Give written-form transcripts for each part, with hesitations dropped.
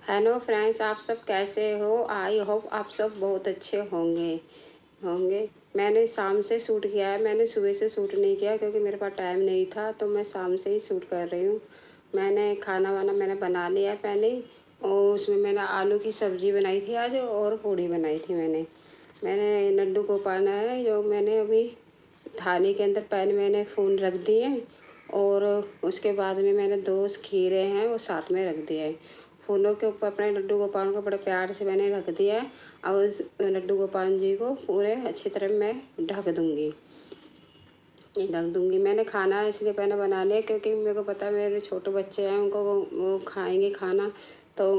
Hello friends, आप सब कैसे हो? आई होप आप सब बहुत अच्छे होंगे होंगे मैंने शाम से शूट किया है। मैंने सुबह से शूट नहीं किया क्योंकि मेरे पास टाइम नहीं था, तो मैं शाम से ही शूट कर रही हूँ। मैंने खाना वाना मैंने बना लिया पहले ही, और उसमें मैंने आलू की सब्ज़ी बनाई थी आज, और पूड़ी बनाई थी। मैंने लड्डू गोपाल है जो मैंने अभी थाली के अंदर पहले मैंने फ़ोन रख दिए, और उसके बाद में मैंने 2 खीरे हैं वो साथ में रख दिए हैं। फूलों के ऊपर अपने लड्डू गोपाल को बड़े प्यार से मैंने रख दिया है। और उस लड्डू गोपाल जी को पूरे अच्छी तरह मैं ढक दूँगी। मैंने खाना इसलिए पहले बना लिया क्योंकि मेरे को पता है मेरे छोटे बच्चे हैं, उनको वो खाएंगे खाना, तो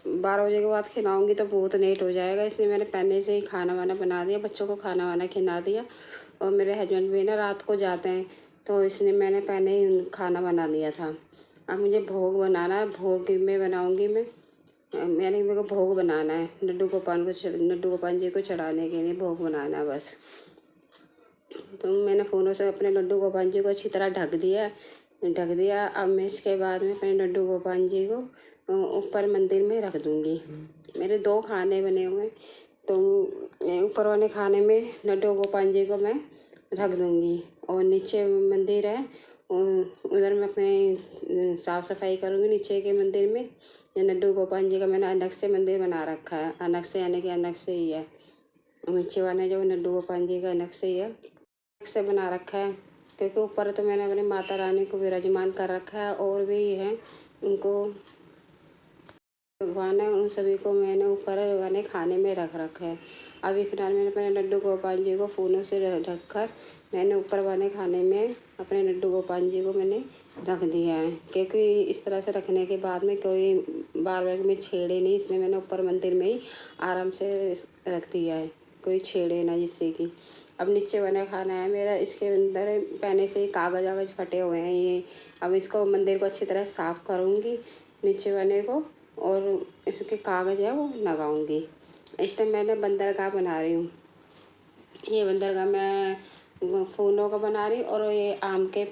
12 बजे के बाद खिलाऊंगी तो बहुत लेट हो जाएगा। इसलिए मैंने पहले से ही खाना वाना बना दिया, बच्चों को खाना वाना खिला दिया। और मेरे हस्बैंड भी ना रात को जाते हैं, तो इसलिए मैंने पहले ही खाना बना लिया था। अब मुझे भोग बनाना है, भोग में बनाऊंगी मैं। मेरे को भोग बनाना है लड्डू गोपाल जी को चढ़ाने के लिए भोग बनाना है बस। तो मैंने फ़ोनों से अपने लड्डू गोपाल जी को अच्छी तरह ढक दिया। अब मैं इसके बाद में अपने लड्डू गोपाल जी को ऊपर मंदिर में रख दूँगी। मेरे 2 खाने बने हुए हैं, तो ऊपर वाले खाने में लड्डू गोपाल जी को मैं रख दूँगी, और नीचे मंदिर है उधर मैं अपने साफ़ सफाई करूँगी नीचे के मंदिर में। ये लड्डू गोपाल जी का मैंने अलग से मंदिर बना रखा है, अलग से यानी कि अलग से ही है। नीचे वाले जो लड्डू गोपाल जी का अलग से ही है, से बना रखा है। क्योंकि ऊपर तो मैंने अपनी माता रानी को विराजमान कर रखा है, और भी है उनको भगवान है, उन सभी को मैंने ऊपर वाले खाने में रख रखा है। अभी फिलहाल मैंने अपने लड्डू गोपाल जी को फूलों से ढक कर मैंने ऊपर वाले खाने में अपने लड्डू गोपाल जी को मैंने रख दिया है। क्योंकि इस तरह से रखने के बाद में कोई बार बार में छेड़े नहीं, इसलिए मैंने ऊपर मंदिर में ही आराम से रख दिया है, कोई छेड़े ना जिससे कि। अब नीचे वाला खाना है मेरा, इसके अंदर पहले से ही कागज़ वागज फटे हुए हैं ये। अब इसको मंदिर को अच्छी तरह साफ़ करूँगी नीचे वाले को, और इसके कागज़ है वो लगाऊंगी। इस टाइम मैंने बंदरगाह बना रही हूँ। ये बंदरगाह मैं फूलों का बना रही हूँ, और ये आम के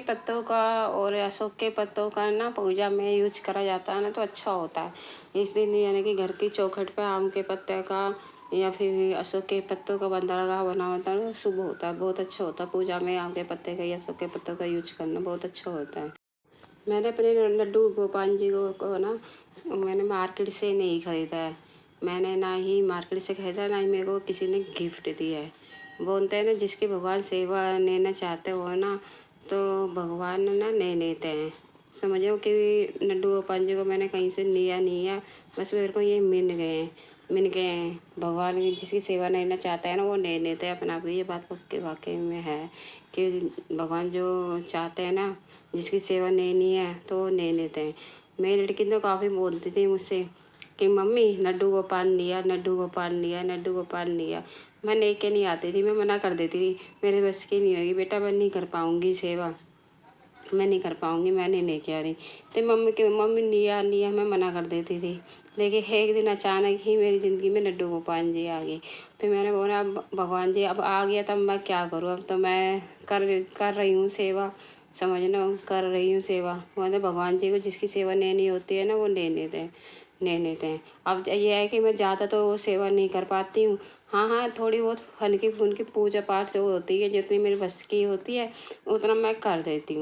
पत्तों का और अशोक के पत्तों का ना पूजा में यूज करा जाता है ना, तो अच्छा होता है। इस दिन यानी कि घर की चौखट पे आम के पत्ते का या फिर अशोक के पत्तों का बंदरगाह बना होता है, शुभ होता है, बहुत अच्छा होता है। पूजा में आम के पत्ते का या अशोक के पत्तों का यूज करना बहुत अच्छा होता है। मैंने अपने लड्डू गोपाल जी को ना मैंने मार्केट से नहीं ख़रीदा है। मैंने ना ही मार्केट से ख़रीदा, ना ही मेरे को किसी ने गिफ्ट दिया है। बोलते हैं ना, जिसकी भगवान सेवा लेना चाहते हो ना, तो भगवान ना ले लेते हैं। समझो कि लड्डू गोपाल जी को मैंने कहीं से लिया नहीं है, बस मेरे को ये मिल गए हैं। भगवान की जिसकी सेवा लेना चाहता है ना, वो ले लेते हैं अपना आप। ये बात पक्के वाकई में है कि भगवान जो चाहते हैं ना, जिसकी सेवा लेनी है तो वो ले लेते हैं। मेरी लड़की तो काफ़ी बोलती थी मुझसे कि मम्मी लड्डू गोपाल लिया, लड्डू गोपाल लिया, लड्डू गोपाल लिया। मैं लेके नहीं आती थी, मैं मना कर देती थी, मेरे बस की नहीं होगी बेटा, मैं नहीं कर पाऊँगी सेवा, मैं नहीं कर पाऊँगी, मैं नहीं लेके आ रही। तो मम्मी लिया लिया मैं मना कर देती थी। लेकिन एक दिन अचानक ही मेरी ज़िंदगी में लड्डू गोपाल जी आ गए। फिर मैंने बोला अब भगवान जी अब आ गया, तब मैं क्या करूँ, अब तो मैं कर रही हूँ सेवा, समझ लो कर रही हूँ सेवा। मतलब भगवान जी को जिसकी सेवा लेनी होती है ना, वो ले लेते हैं। अब ये है कि मैं ज़्यादा तो सेवा नहीं कर पाती हूँ। हाँ हाँ, थोड़ी बहुत हल्की फुल्की पूजा पाठ जो होती है, जितनी मेरी बस की होती है उतना मैं कर देती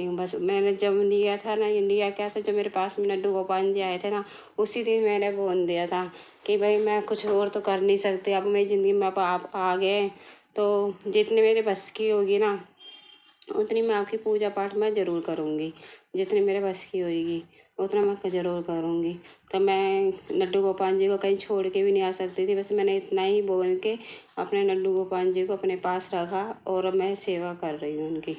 हूँ बस। मैंने जब लिया था ना, ये लिया क्या था, जब मेरे पास में लड्डू गोपाल जी आए थे ना, उसी दिन मैंने बोल दिया था कि भाई मैं कुछ और तो कर नहीं सकती, अब मेरी ज़िंदगी में अब आप आ गए, तो जितनी मेरे बस की होगी ना उतनी मैं आपकी पूजा पाठ मैं ज़रूर करूँगी। जितनी मेरे बस की होएगी उतना मैं ज़रूर करूँगी। तो मैं लड्डू गोपाल जी को कहीं छोड़ के भी नहीं आ सकती थी, बस मैंने इतना ही बोल के अपने लड्डू गोपाल जी को अपने पास रखा, और मैं सेवा कर रही हूँ उनकी।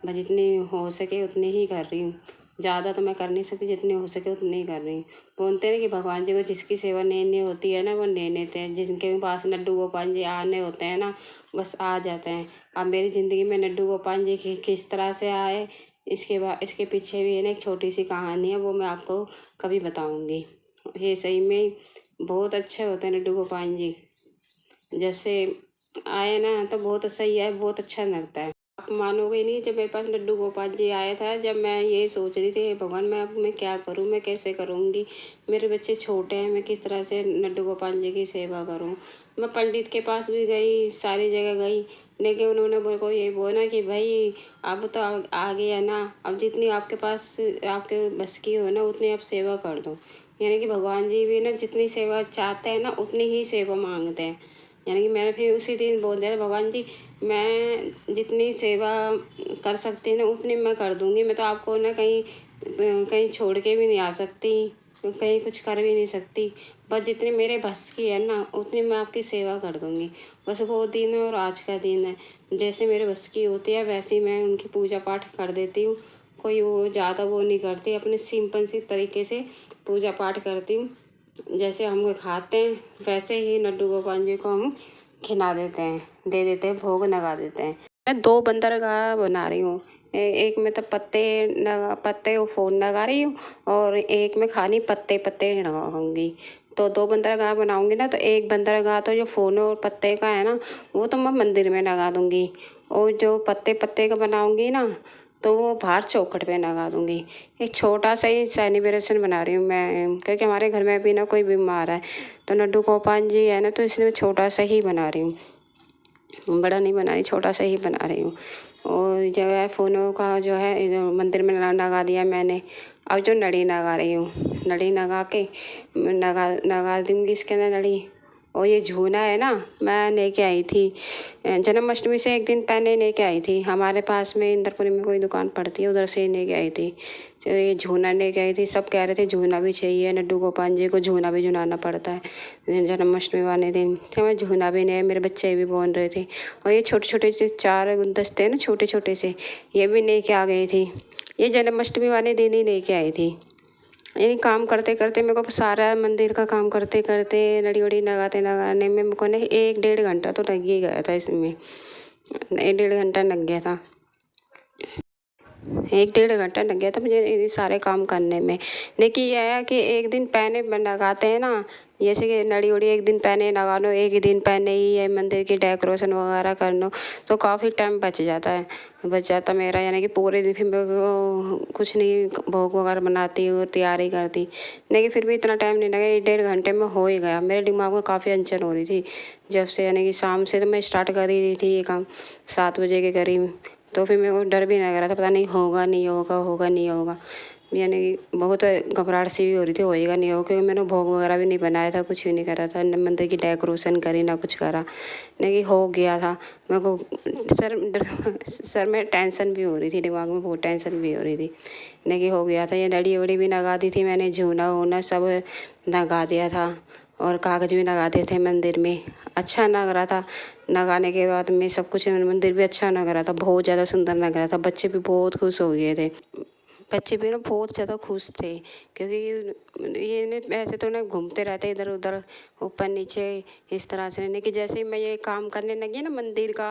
मैं जितनी हो सके उतनी ही कर रही हूँ, ज़्यादा तो मैं कर नहीं सकती, जितनी हो सके उतनी ही कर रही हूँ। बोलते हैं कि भगवान जी को जिसकी सेवा लेनी होती है ना, वो ले लेते हैं। जिनके पास लड्डू गोपाल जी आने होते हैं ना, बस आ जाते हैं। अब मेरी ज़िंदगी में लड्डू गोपाल जी की किस तरह से आए, इसके पीछे भी है ना एक छोटी सी कहानी है, वो मैं आपको कभी बताऊँगी। ये सही में बहुत अच्छे होते हैं लड्डू गोपाल जी। जब से आए ना तो बहुत सही है, बहुत अच्छा लगता है। आप मानोगे नहीं, जब मेरे पास लड्डू गोपाल जी आया था, जब मैं ये सोच रही थी, हे भगवान मैं क्या करूँ, मैं कैसे करूँगी, मेरे बच्चे छोटे हैं, मैं किस तरह से लड्डू गोपाल जी की सेवा करूँ। मैं पंडित के पास भी गई, सारी जगह गई, लेकिन उन्होंने मेरे को ये बोला कि भाई अब तो आ गया ना, अब जितनी आपके पास आपके बस की हो ना उतनी आप सेवा कर दो। यानी कि भगवान जी भी ना जितनी सेवा चाहते हैं ना उतनी ही सेवा मांगते हैं। यानी कि मैंने फिर उसी दिन बोल दिया, भगवान जी मैं जितनी सेवा कर सकती हूँ ना उतनी मैं कर दूँगी, मैं तो आपको ना कहीं कहीं छोड़ के भी नहीं आ सकती, कहीं कुछ कर भी नहीं सकती, बस जितनी मेरे बस की है ना उतनी मैं आपकी सेवा कर दूँगी। बस वो दिन है और आज का दिन है, जैसे मेरे बस की होती है वैसे ही मैं उनकी पूजा पाठ कर देती हूँ। कोई वो ज़्यादा वो नहीं करती, अपने सिंपल सी तरीके से पूजा पाठ करती हूँ। जैसे हम खाते हैं वैसे ही लड्डू गोपाल जी को हम खिला देते हैं, दे देते हैं, भोग लगा देते हैं। मैं 2 बंदरगाह बना रही हूँ। एक में तो पत्ते वो फूल लगा रही हूँ और एक में खाली पत्ते लगाऊंगी। तो 2 बंदरगाह बनाऊंगी ना, तो एक बंदरगाह तो जो फूल और पत्ते का है ना वो तो मैं मंदिर में लगा दूंगी, और जो पत्ते का बनाऊंगी ना तो वो बाहर चौखट पे लगा दूंगी। एक छोटा सा ही सेलिब्रेशन बना रही हूँ मैं, क्योंकि हमारे घर में भी ना कोई बीमार है, तो लड्डू गोपाल जी है ना, तो इसलिए मैं छोटा सा ही बना रही हूँ, बड़ा नहीं बना रही, छोटा सा ही बना रही हूँ। और जो है फूलों का जो है जो मंदिर में लगा दिया मैंने। अब जो लड़ी लगा रही हूँ, लड़ी लगा के लगा दूँगी इसके अंदर लड़ी। और ये झूला है ना, मैं लेके आई थी जन्माष्टमी से एक दिन पहले लेके आई थी, हमारे पास में इंद्रपुरी में कोई दुकान पड़ती है उधर से लेके आई थी। तो ये झूला लेके आई थी, सब कह रहे थे झूला भी चाहिए, लड्डू गोपाल जी को झूला भी झुलाना पड़ता है जन्माष्टमी वाले दिन, तो मैं झूला भी नहीं, मेरे बच्चे भी बोल रहे थे। और ये छोटे छोटे जो 4 गुलदस्ते हैं ना छोटे छोटे से, ये भी लेके आ गई थी, ये जन्माष्टमी वाले दिन ही लेके आई थी। यही काम करते करते मेरे को सारा मंदिर का काम करते करते लड़ी वड़ी लगाने में मेरे को ना 1-1.5 घंटा तो लग ही गया था इसमें, 1-1.5 घंटा लग गया था, 1-1.5 घंटा लग गया था मुझे ये सारे काम करने में। लेकिन यह है कि एक दिन पहले लगाते हैं ना, जैसे कि लड़ी उड़ी एक दिन पहले लगा लो, एक ही दिन पहले ही ये मंदिर की डेकोरेशन वगैरह कर लो, तो काफ़ी टाइम बच जाता मेरा। यानी कि पूरे दिन फिर मेरे को कुछ नहीं, भोग वगैरह बनाती हूँ, तैयारी करती, लेकिन फिर भी इतना टाइम नहीं लगा, 1-1.5 घंटे में हो ही गया। मेरे दिमाग में काफ़ी अड़चन हो रही थी जब से, यानी कि शाम से तो मैं स्टार्ट कर ही रही थी ये काम 7 बजे के करीब। तो फिर मेरे को डर भी लग रहा था, पता नहीं होगा नहीं होगा, होगा नहीं होगा, यानी कि बहुत घबराहट सी भी हो रही थी, होएगा नहीं होगा, क्योंकि मैंने भोग वगैरह भी नहीं बनाया था, कुछ भी नहीं करा था, न मंदिर की डेकोरेशन करी ना कुछ करा, लेकिन हो गया था। मेरे को सर में टेंशन भी हो रही थी, दिमाग में बहुत टेंशन भी हो रही थी, लेकिन हो गया था। ये लड़ी वड़ी भी लगा दी थी मैंने, झूला वूना सब लगा दिया था, और कागज भी लगा दिए थे मंदिर में, अच्छा लग रहा था। लगाने के बाद में सब कुछ मंदिर भी अच्छा लग रहा था, बहुत ज़्यादा सुंदर लग रहा था, बच्चे भी बहुत खुश हो गए थे, बच्चे भी ना बहुत ज़्यादा खुश थे, क्योंकि ये ने ऐसे तो ना घूमते रहते इधर उधर ऊपर नीचे इस तरह से, नहीं कि जैसे ही मैं ये काम करने लगी ना मंदिर का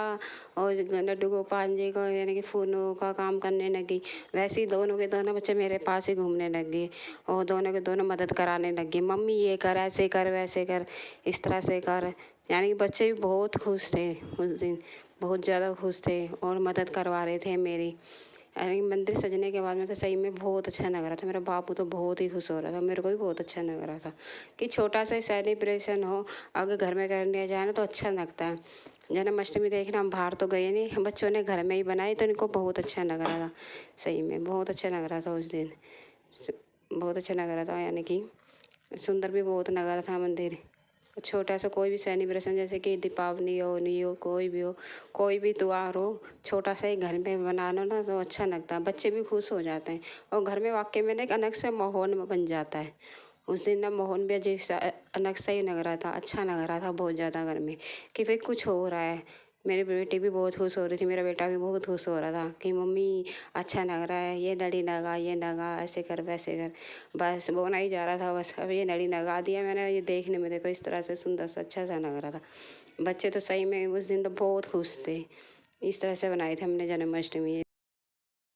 और लड्डू गोपाल जी का यानी कि फूलों का काम करने लगी, वैसे ही दोनों के दोनों बच्चे मेरे पास ही घूमने लग गए, और दोनों के दोनों मदद कराने लग गए, मम्मी ये कर, ऐसे कर, वैसे कर, इस तरह से कर। यानी कि बच्चे भी बहुत खुश थे उस दिन, बहुत ज़्यादा खुश थे और मदद करवा रहे थे मेरी। अरे मंदिर सजने के बाद में तो सही में बहुत अच्छा लग रहा था, मेरा बापू तो बहुत ही खुश हो रहा था, मेरे को भी बहुत अच्छा लग रहा था कि छोटा सा सेलिब्रेशन हो, अगर घर में कर लिया जाए ना तो अच्छा लगता है। जन्माष्टमी देखना, हम बाहर तो गए नहीं, हम बच्चों ने घर में ही बनाई, तो इनको बहुत अच्छा लग रहा था, सही में बहुत अच्छा लग रहा था उस दिन, बहुत अच्छा लग रहा था, यानी कि सुंदर भी बहुत लग रहा था मंदिर। छोटा सा कोई भी सेलिब्रेशन, जैसे कि दीपावली हो, होली हो, कोई भी त्योहार हो, छोटा सा ही घर में बना लो ना तो अच्छा लगता है, बच्चे भी खुश हो जाते हैं, और घर में वाकई में ना एक अलग से माहौल बन जाता है। उस दिन ना माहौल भी अजीब सा अलग सा ही लग रहा था, अच्छा लग रहा था बहुत ज़्यादा घर में, कि भाई कुछ हो रहा है। मेरी बेटी भी बहुत खुश हो रही थी, मेरा बेटा भी बहुत खुश हो रहा था कि मम्मी अच्छा लग रहा है, ये लड़ी लगा, ये लगा, ऐसे कर वैसे कर, बस बोना ही जा रहा था बस, अब ये लड़ी लगा दिया मैंने, ये देखने में देखो इस तरह से सुंदर सा अच्छा सा लग रहा था। बच्चे तो सही में उस दिन तो बहुत खुश थे, इस तरह से बनाए थे हमने जन्माष्टमी।